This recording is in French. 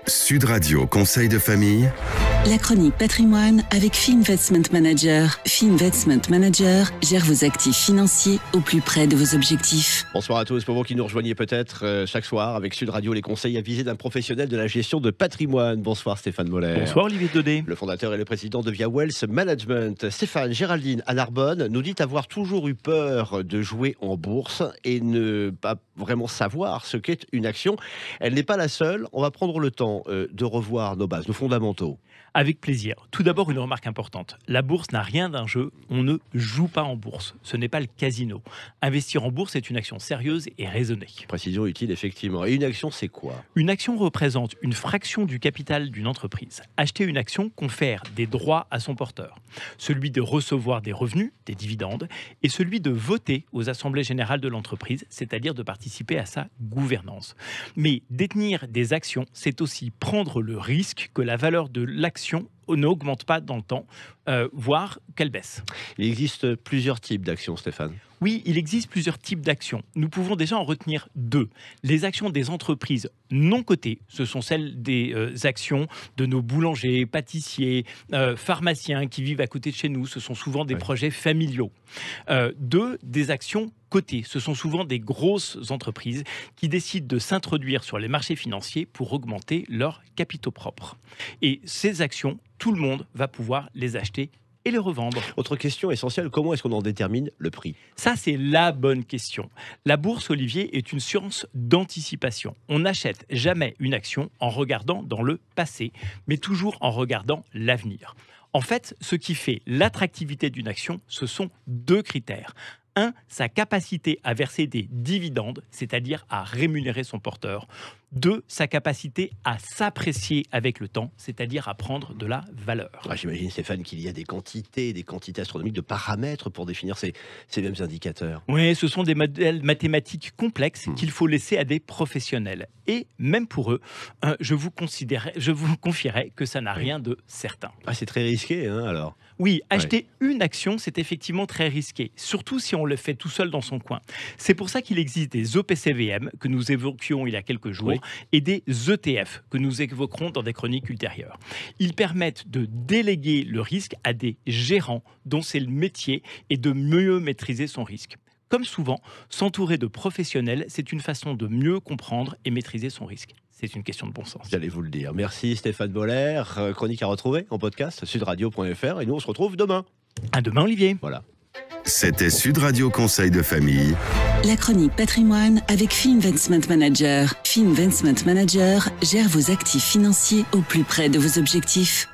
Sud Radio Conseil de famille. La chronique patrimoine avec Fee Investment Manager. Fee Investment Manager gère vos actifs financiers au plus près de vos objectifs. Bonsoir à tous, pour vous qui nous rejoignez peut-être chaque soir avec Sud Radio, les conseils avisés d'un professionnel de la gestion de patrimoine. Bonsoir Stéphane Moller. Bonsoir Olivier Daudet. Le fondateur et le président de Via Wealth Management. Stéphane, Géraldine à Narbonne nous dit avoir toujours eu peur de jouer en bourse et ne pas vraiment savoir ce qu'est une action. Elle n'est pas la seule, on va prendre le temps de revoir nos bases, nos fondamentaux. Avec plaisir. Tout d'abord, une remarque importante. La bourse n'a rien d'un jeu. On ne joue pas en bourse. Ce n'est pas le casino. Investir en bourse est une action sérieuse et raisonnée. Précision utile, effectivement. Et une action, c'est quoi ? Une action représente une fraction du capital d'une entreprise. Acheter une action confère des droits à son porteur. Celui de recevoir des revenus, des dividendes, et celui de voter aux assemblées générales de l'entreprise, c'est-à-dire de participer à sa gouvernance. Mais détenir des actions, c'est aussi prendre le risque que la valeur de l'action n'augmente pas dans le temps, voire qu'elle baisse. Il existe plusieurs types d'actions, Stéphane. Oui, il existe plusieurs types d'actions. Nous pouvons déjà en retenir deux. Les actions des entreprises non cotées, ce sont celles des actions de nos boulangers, pâtissiers, pharmaciens qui vivent à côté de chez nous. Ce sont souvent des projets familiaux. Deux, des actions cotées. Ce sont souvent des grosses entreprises qui décident de s'introduire sur les marchés financiers pour augmenter leurs capitaux propres. Et ces actions, tout le monde va pouvoir les acheter et les revendre. Autre question essentielle, comment est-ce qu'on en détermine le prix ? Ça, c'est la bonne question. La bourse, Olivier, est une science d'anticipation. On n'achète jamais une action en regardant dans le passé, mais toujours en regardant l'avenir. En fait, ce qui fait l'attractivité d'une action, ce sont deux critères. Un, sa capacité à verser des dividendes, c'est-à-dire à rémunérer son porteur. Deux, sa capacité à s'apprécier avec le temps, c'est-à-dire à prendre de la valeur. J'imagine, Stéphane, qu'il y a des quantités astronomiques de paramètres pour définir ces mêmes indicateurs. Oui, ce sont des modèles mathématiques complexes qu'il faut laisser à des professionnels. Et même pour eux, je vous confierais que ça n'a rien de certain. C'est très risqué, alors. Oui, acheter une action, c'est effectivement très risqué, surtout si on le fait tout seul dans son coin. C'est pour ça qu'il existe des OPCVM, que nous évoquions il y a quelques jours, et des ETF, que nous évoquerons dans des chroniques ultérieures. Ils permettent de déléguer le risque à des gérants dont c'est le métier et de mieux maîtriser son risque. Comme souvent, s'entourer de professionnels, c'est une façon de mieux comprendre et maîtriser son risque. C'est une question de bon sens. J'allais vous le dire. Merci Stéphane Moller. Chronique à retrouver en podcast, sudradio.fr. Et nous, on se retrouve demain. À demain, Olivier. Voilà. C'était Sud Radio Conseil de famille. La chronique patrimoine avec Fee Investment Manager. Fee Investment Manager gère vos actifs financiers au plus près de vos objectifs.